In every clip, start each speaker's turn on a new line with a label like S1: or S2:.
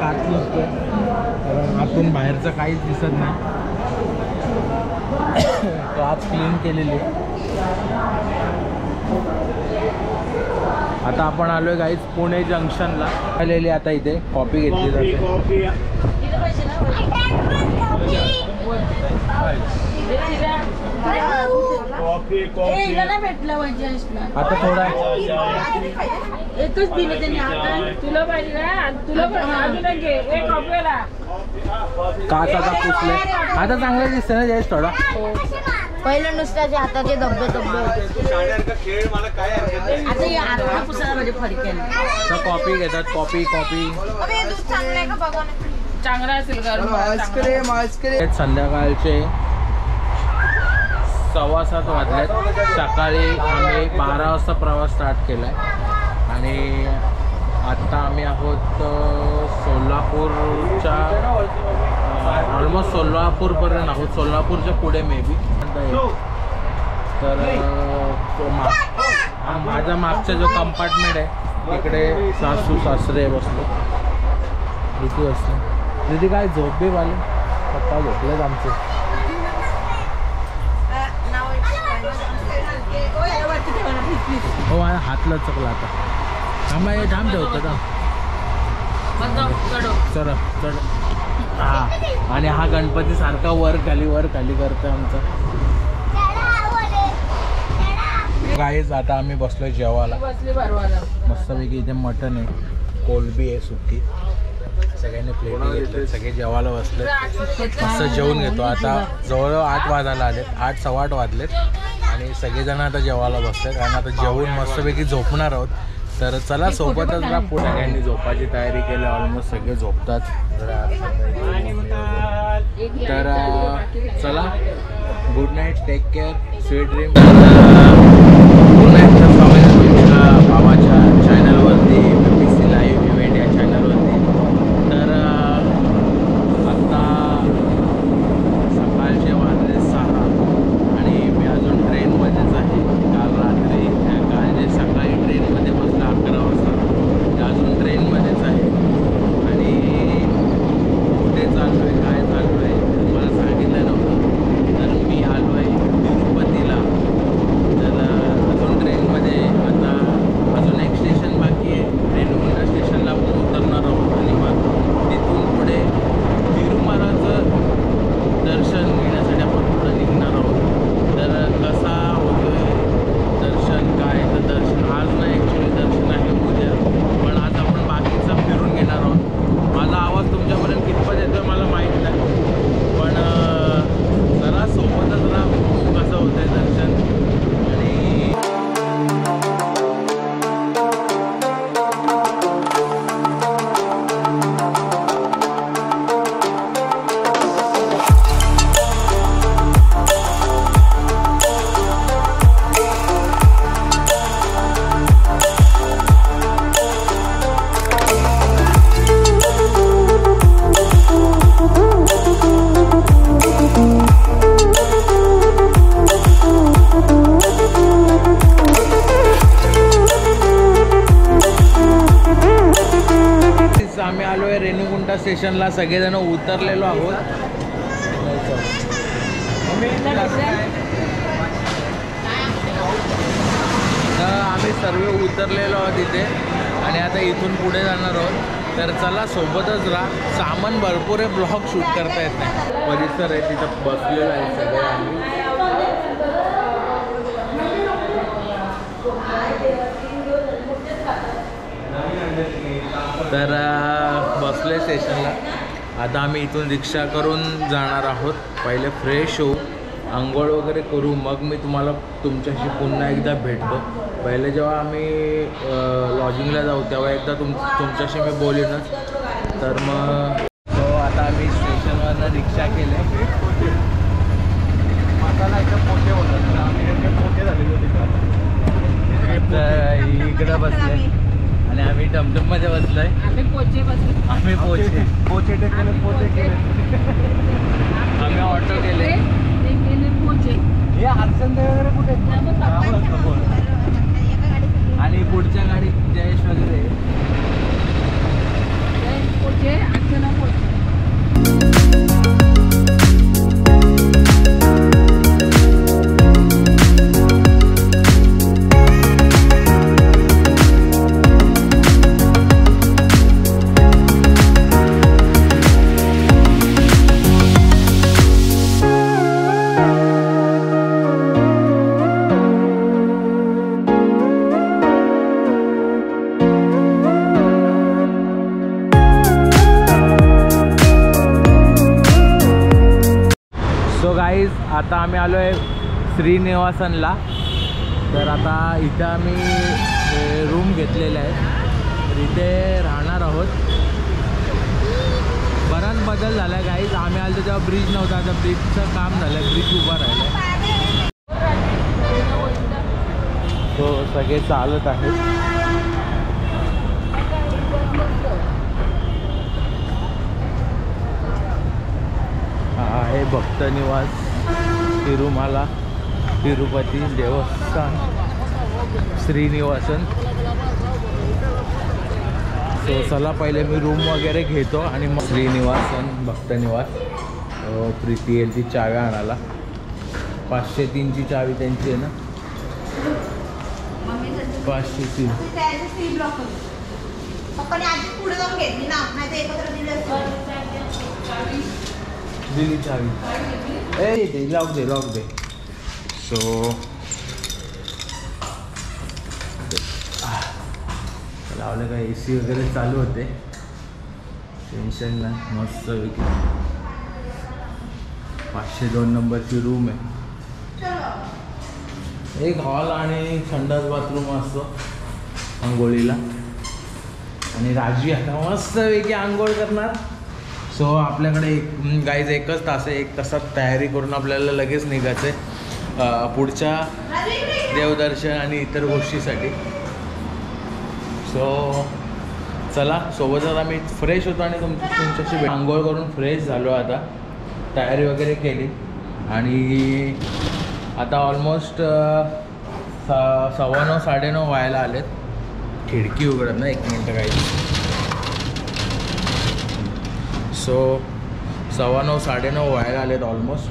S1: काच नसतोय, कारण आतून बाहेरचं काहीच दिसत नाही. काच क्लीन केलेली. आता आपण आलोय गाईज पुणे जंक्शनला. आलेली आता इथे कॉफी घेतली जाते. आता थोडा
S2: एकच दिलं त्यांनी. तुला पाहिजे का? तुला
S1: काच आता पुसले. आता चांगलं दिसतं ना जयेश थोडा.
S2: पहिलं नुसत्याचे हाताचे धबधबे आता पुसायला म्हणजे फडक्याने.
S1: कॉफी घेतात. कॉफी
S2: चांगला असेल का?
S1: संध्याकाळचे 6:15 वाजलेत. सकाळी आम्ही 12 वाजता प्रवास स्टार्ट केला आहे आणि आत्ता आम्ही आहोत सोलापूरच्या ऑलमोस्ट सोलापूरपर्यंत आहोत. सोलापूरच्या पुढे मे बी. तर माझ्या मागचा जो कंपार्टमेंट आहे तिकडे सासू सासरे बसलो. किती वाजता दीदी काय झोप बी वाले. पप्पा झोपलेत आमचे. हो हात लचकला आता. थांबा हे थांब ठेवतं का चढ चढ. हा आणि हा गणपती सारखा वर खाली करतोय आमचा. गाईज आता आम्ही बसलोय जेवायला. मस्तपैकी इथे मटन आहे, कोलबी आहे सुकी. सगळ्यांनी प्लेट घेतले, सगळे जेवायला बसले. मस्त जेवून घेतो. आता जवळजवळ 8 वाजायला आलेत. 8 सव्वा 8 वाजलेत आणि सगळेजण आता जेवायला बसलेत कारण आता जेवून मस्तपैकी झोपणार आहोत. तर चला सोबतच ना. सगळ्यांनी झोपाची तयारी केली. ऑलमोस्ट सगळे झोपतात. तर चला good night, take care, sweet dream. पुन्हा एकदा स्वागत तुमच्या भावाच्या चॅनलवरती, BBC लाईव्ह इव्हेंट या चॅनलवरती. तर आत्ता सकाळचे वाजले 6 आणि मी अजून ट्रेनमध्येच आहे. काल जे सकाळी ट्रेनमध्ये बसलं 11 वाजता, ते अजून ट्रेनमध्येच आहे. आणि कुठे चाललो आहे, काय चाललो आहे मला सांगितलं नव्हतं. तर मी आलो आहे तिरुपतीला. तर अजून ट्रेनमध्ये आता अजून एक स्टेशन बाकी आहे. रेणुगुंटा स्टेशनला पण उतरणार आहोत आणि मग तिथून पुढे तिरुमलाचं दर्शन घेण्यासाठी आपण पुढे निघणार आहोत. तर कसा होतोय दर्शन, काय तर दर्शन आज नाही, ॲक्च्युली दर्शन आहे उद्या, पण आज आपण बाकीचं फिरून घेणार आहोत. माझा आवाज तुमच्यापर्यंत कितपत येतोय मला माहीत नाही, पण जरा सोबतच राहा कसं होतंय दर्शन. आणि आम्ही आलो आहे रेणुगुंटा स्टेशनला. सगळेजण उतरलेलो आहोत. तर आम्ही सर्व उतरलेलो आहोत इथे आणि आता इथून पुढे जाणार आहोत. तर चला सोबतच राहा. सामान भरपूर आहे, ब्लॉग शूट करता येत नाही. परिसर आहे तिथं बसलेलो आहे सगळे आम्ही. तर बसले स्टेशनला. आता आम्ही इथून रिक्षा करून जाणार आहोत. पहिले फ्रेश होऊ, आंघोळ वगैरे करू, मग मी तुमच्याशी पुन्हा एकदा भेटतो. पहिले जेव्हा आम्ही लॉजिंगला जाऊ तेव्हा एकदा तुमच्याशी मी बोलेनच. तर मग आता आम्ही स्टेशनवरनं रिक्षा केले. मसाला एकदम मोठे होतात, आम्ही एकदम मोठे झालेले होते. इकडं बसले आणि आम्ही टमटममध्ये बसलोय. आम्ही पोचे केले. आम्ही ऑटो केले. हे हर्षंद वगैरे कुठे आणि पुढच्या गाडीत जयेश वगैरे. आता आम्ही आलो आहे श्रीनिवासनला. तर आता इथं आम्ही रूम घेतलेला आहे, तर इथे राहणार आहोत. बराच बदल झाला आहे गाईज. आम्ही आलो तेव्हा ब्रिज नव्हता, आता ब्रिजचं काम झालं, ब्रिज उभा राहिलं आहे. तो सगळे चालत आहेत. हा आहे भक्त निवास तिरुमाला तिरुपती देवस्थान श्रीनिवासन. सो चला पहिले मी रूम वगैरे घेतो आणि मग श्रीनिवासन भक्त निवास. प्रीती येईल ती चावी आणायला. 503ची चावी त्यांची आहे ना, 503. दिली चावी. ए दे लॉक दे. सो लावलं का AC वगैरे चालू होते, टेन्शन नाही. मस्त पैकी 502 नंबरची रूम आहे. एक हॉल आणि संडास बाथरूम असतो आंघोळीला. आणि राजवी आता मस्त पैकी आंघोळ करणार. सो आपल्याकडे गाईज एकच तास आहे, 1 तासात तयारी करून आपल्याला लगेच निघायचं आहे पुढच्या देवदर्शन आणि इतर गोष्टीसाठी. सो चला सोबतच आम्ही फ्रेश होतो आणि तुमच्याशी आंघोळ करून फ्रेश झालो. आता तयारी वगैरे केली आणि आता ऑलमोस्ट 9:15 9:30 व्हायला आलेत. खिडकी उघडत ना, 1 मिनटं काही. सो 9:15 9:30 व्हायला आलेत ऑलमोस्ट.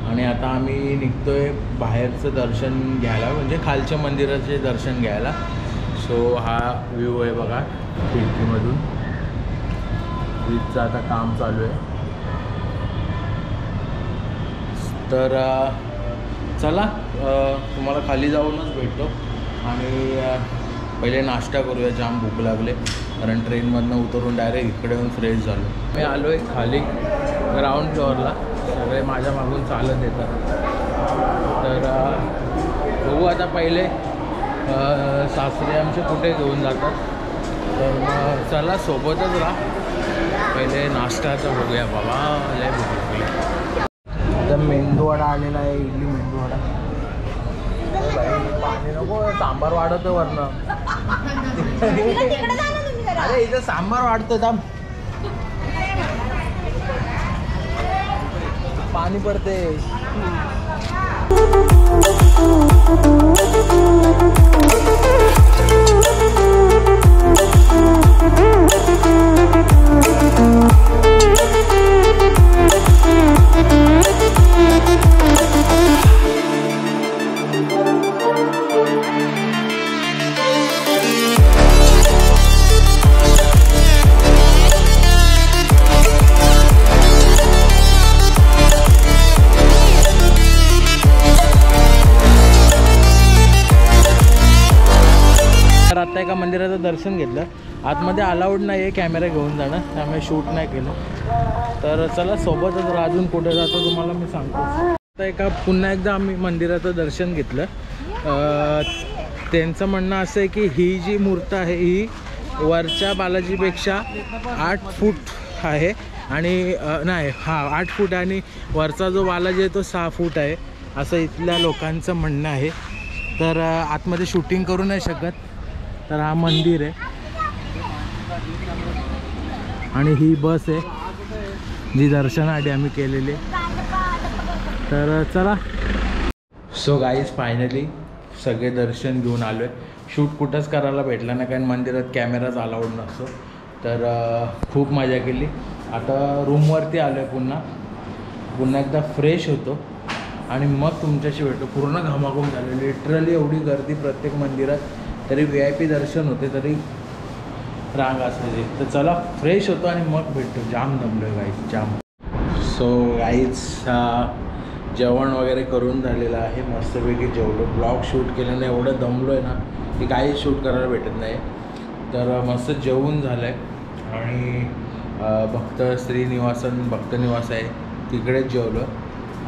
S1: आणि आता आम्ही निघतोय बाहेरचं दर्शन घ्यायला, म्हणजे खालच्या मंदिराचे दर्शन घ्यायला. सो हा व्ह्यू आहे बघा खिडकीमधून. ब्रिजचं आता काम चालू आहे. तर चला तुम्हाला खाली जाऊनच भेटतो आणि पहिले नाश्ता करूया. जाम भूक लागले कारण ट्रेनमधनं उतरून डायरेक्ट इकडे येऊन फ्रेश झालो. मी आलो आहे खाली ग्राउंड फ्लोअरला. सगळे माझ्या मागून चालत येतात. तर बघू आता पहिले सासरे आमचे कुठे घेऊन जातात. तर मग चला सोबतच राहा. पहिले नाश्त्याचं बघूया बाबा, लय भूक लागली. तर मेंदूवडा आलेला आहे, इडली मेंदूवडा. पाणी नको, सांबार वाढवतो वरनं. अरे इथं सांबार वाढतो थांब, पाणी पडते. आता एका मंदिराचं दर्शन घेतलं. आतमध्ये अलाउड नाही आहे कॅमेरा घेऊन जाणं, त्यामुळे शूट नाही केलं. तर चला सोबतच राहा. अजून कुठे जातो तुम्हाला मी सांगतो. आता पुन्हा एकदा आम्ही मंदिराचं दर्शन घेतलं. त्यांचं म्हणणं असं आहे की ही जी मूर्त आहे ही वरच्या बालाजीपेक्षा 8 फूट आहे आणि नाही 8 फूट आणि वरचा जो बालाजी आहे तो 6 फूट आहे असं इथल्या लोकांचं म्हणणं आहे. तर आतमध्ये शूटिंग करू नाही शकत. तर हा मंदिर आहे आणि ही बस आहे जी दर्शनासाठी आम्ही केलेली. तर चला. सो गाईज फायनली सगळे दर्शन घेऊन आलो आहे. शूट कुठंच करायला भेटलं नाही कारण मंदिरात कॅमेराच अलाउड नसतो. तर खूप मजा केली. आता रूमवरती आलो आहे. पुन्हा एकदा फ्रेश होतो आणि मग तुमच्याशी भेटतो. पूर्ण घामाघूम झाले, लिटरली एवढी गर्दी प्रत्येक मंदिरात. तरी VIP दर्शन होते तरी रांग असायची. तर चला फ्रेश होतो आणि मग भेटतो. जाम दमलो आहे गाईज, जाम. सो गाईज जेवण वगैरे करून झालेलं आहे. मस्तपैकी जेवलो. ब्लॉग शूट केल्यानं एवढं दमलो आहे ना की काही शूट करायला भेटत नाही. तर मस्त जेवून झालं आहे आणि भक्त श्रीनिवासन भक्त निवास आहे तिकडेच जेवलो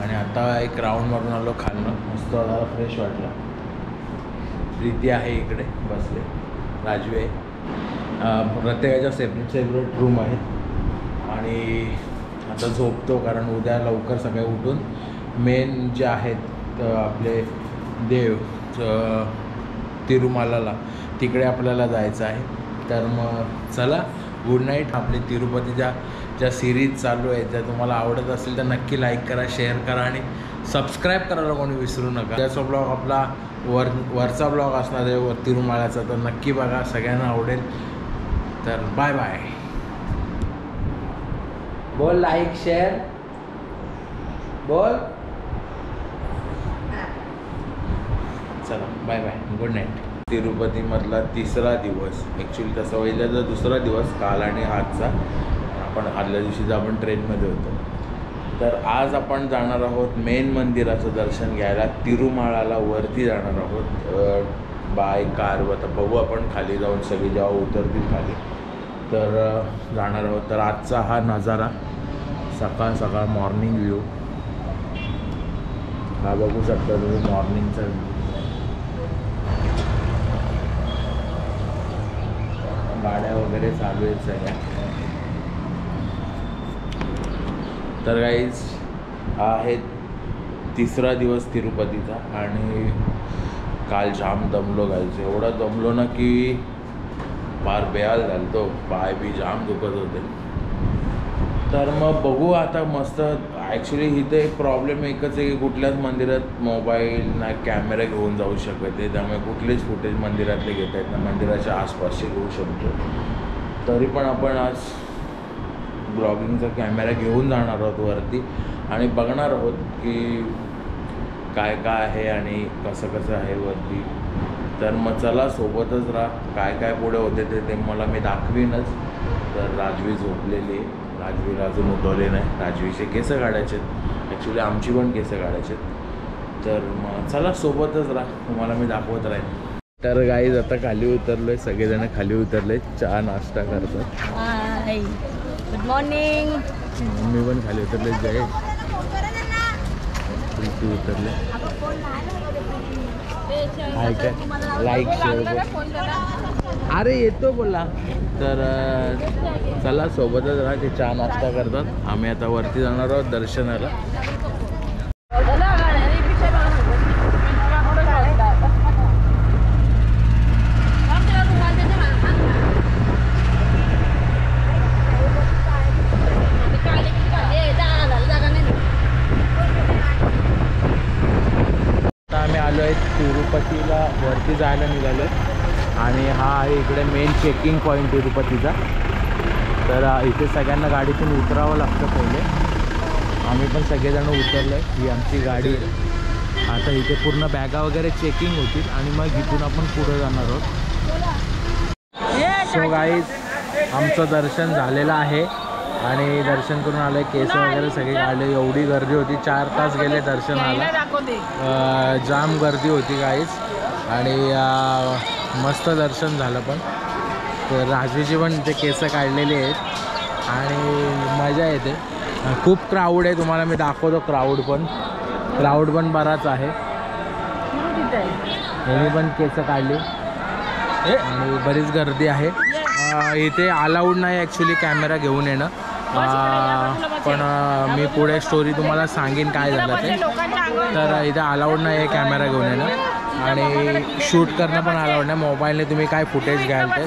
S1: आणि आता एक राऊंड मारून आलो खालनं. मस्त जरा फ्रेश वाटलं. प्रीती आहे इकडे बसले, राजू आहे. प्रत्येकाच्या सेपरेट रूम आहेत. आणि आता झोपतो कारण उद्या लवकर सकाळी उठून मेन जे आहेत आपले देव तिरुमालाला तिकडे आपल्याला जायचं आहे. तर मग चला, गुड नाईट. आपले तिरुपतीच्या ज्या सिरीज चालू आहेत त्या तुम्हाला आवडत असेल तर नक्की लाईक करा, शेअर करा आणि सबस्क्राईब करायला कोणी विसरू नका. त्याचा ब्लॉग आपला वरचा ब्लॉग असणार आहे तिरुमाळ्याचा, तर नक्की बघा, सगळ्यांना आवडेल. तर बाय बाय. बोल लाईक शेअर बोल. चला बाय बाय, गुड नाईट. तिरुपतीमधला तिसरा दिवस, ॲक्च्युली तसं पहिल्याचा दुसरा दिवस, काल आणि आजचा. आपण आदल्या दिवशीचा आपण ट्रेनमध्ये होतो. तर आज आपण जाणार आहोत मेन मंदिराचं दर्शन घ्यायला. तिरुमाळाला वरती जाणार आहोत बाय कार. आता बघू आपण खाली जाऊन सगळे जेव्हा उतरतील खाली तर जाणार आहोत. तर आजचा हा नजारा, सकाळ सकाळ मॉर्निंग व्ह्यू हा बघू शकता तुम्ही, मॉर्निंगचा व्ह्यू. गाड्या वगैरे चालू आहेत सगळ्या. तर गाईज हा आहे तिसरा दिवस तिरुपतीचा आणि काल जाम दमलो गाईज. एवढा दमलो ना की फार बेहाल झालं तो, पाय बी जाम दुखत होते. तर मग बघू आता मस्त. ॲक्च्युली इथे एक प्रॉब्लेम एकच आहे की कुठल्याच मंदिरात मोबाईल ना कॅमेरा घेऊन जाऊ शकत आहे. त्यामुळे कुठलेच फुटेज मंदिरातले घेता येत ना, मंदिराच्या आसपासचे घेऊ शकतो. तरी पण आपण आज ब्लॉगिंगचा कॅमेरा घेऊन जाणार आहोत वरती आणि बघणार आहोत की काय काय आहे आणि कसं कसं आहे वरती. तर मग चला, सोबतच राहा. काय काय पुढे होते ते मला मी दाखवीनच. तर राजवी झोपलेली आहे, राजवीला अजून उठवले नाही. राजवीचे केस काढायचे आहेत, ॲक्च्युली आमची पण केस काढायचे आहेत. तर मग चला, सोबतच राहा, तुम्हाला मी दाखवत राहीन. तर गाईज आता खाली उतरलो आहे, सगळेजण खाली उतरले, चहा नाश्ता करतात.
S2: हाय, गुड मॉर्निंग.
S1: मी पण खाली उतरले, जय प्रीती उतरले. हाय काय, लाईक शेअर. अरे येतो बोला. तर चला, सोबतच राहा. ते चहा नाश्ता करतात. आम्ही आता वरती जाणार आहोत दर्शनाला. आम्ही आलो आहे तिरुपतीला, वरती जायला निघालो आणि हा आहे इकडे मेन चेकिंग पॉईंट तिरुपतीचा. तर इथे सगळ्यांना गाडीतून उतरावं लागतं पहिले. आम्ही पण सगळेजण उतरलो आहे. ही आमची गाडी आहे. आता इथे पूर्ण बॅगा वगैरे चेकिंग होतील आणि मग इथून आपण पुढे जाणार आहोत. सो गाईज, आमचं दर्शन झालेलं आहे आणि दर्शन करून आलं. केस वगैरे सगळे काढले. एवढी गर्दी होती, 4 तास गेले दर्शनाला. जाम गर्दी होती गाईज आणि मस्त दर्शन झालं. पण तर राजवीची पण ते केस काढलेले आहेत आणि मजा येते. खूप क्राऊड आहे, तुम्हाला मी दाखवतो. क्राऊड पण बराच आहे. यांनी पण केस काढली आणि बरीच गर्दी आहे. इथे अलाउड नाही ॲक्च्युली कॅमेरा घेऊन येणं, पण मी पुढे स्टोरी तुम्हाला सांगेन काय झालं ते. तर इथे अलाउड नाही आहे कॅमेरा घेऊन येणं आणि शूट करणं पण अलाउड नाही. मोबाईलने तुम्ही काय फुटेज घ्याल ते.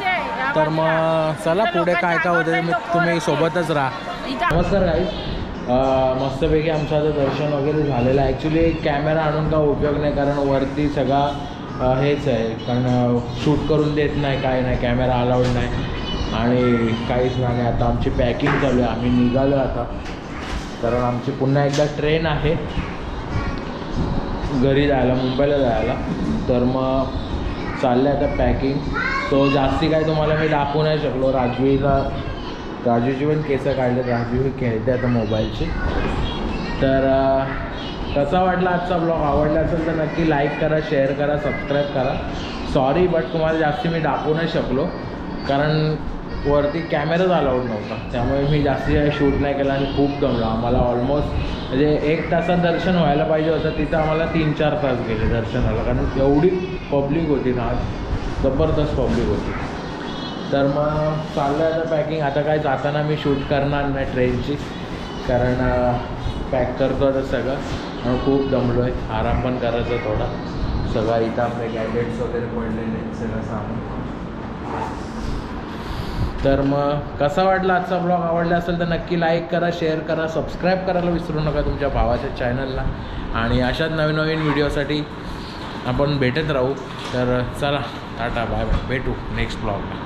S1: तर मग चला, पुढे काय काय होतं तुम्ही सोबतच राहा. नमस्कार गाईज, मस्तपैकी आमचं आता दर्शन वगैरे झालेलं आहे. ॲक्च्युली कॅमेरा आणून का उपयोग नाही, कारण वरती सगळा हेच आहे, कारण शूट करून देत नाही, काय नाही, कॅमेरा अलाउड नाही आणि काहीच नाही. आता आमची पॅकिंग चालू आहे. आम्ही निघालो आता, कारण आमची पुन्हा एकदा ट्रेन आहे घरी जायला, मुंबईला जायला. तर मग चाललं आहे आता पॅकिंग. सो जास्ती काय तुम्हाला मी दाखवू नाही शकलो. राजूची पण केस काढले. राजू खेळते आता मोबाईलची. तर कसा वाटला आजचा ब्लॉग? आवडला असेल तर नक्की लाईक करा, शेअर करा, सबस्क्राईब करा. सॉरी बट तुम्हाला जास्ती मी दाखवू नाही शकलो, कारण वरती कॅमेराच अलाउड नव्हता, त्यामुळे मी जास्ती शूट नाही केला आणि खूप दमलो. आम्हाला ऑलमोस्ट म्हणजे 1 तासात दर्शन व्हायला पाहिजे होतं, तिथं आम्हाला 3-4 तास गेले दर्शनाला, कारण एवढी पब्लिक होती ना, जबरदस्त पब्लिक होती. तर मग चाललं आहे आता पॅकिंग. आता काय जाताना मी शूट करणार नाही ट्रेनची, कारण पॅक करतो आता सगळं. खूप दमलो आहे, आराम पण करायचा थोडा. सगळं इथं आपले गॅजेट्स वगैरे पडलेले आहेत, सगळं सामान. तर मग कसा वाटला आजचा ब्लॉग? आवडला असेल तर नक्की लाईक करा, शेअर करा, सबस्क्राईब करायला विसरू नका तुमच्या भावाच्या चॅनलला. आणि अशाच नवीन नवीन व्हिडिओसाठी आपण भेटत राहू. तर चला, टाटा, बाय बाय, भेटू नेक्स्ट ब्लॉगला.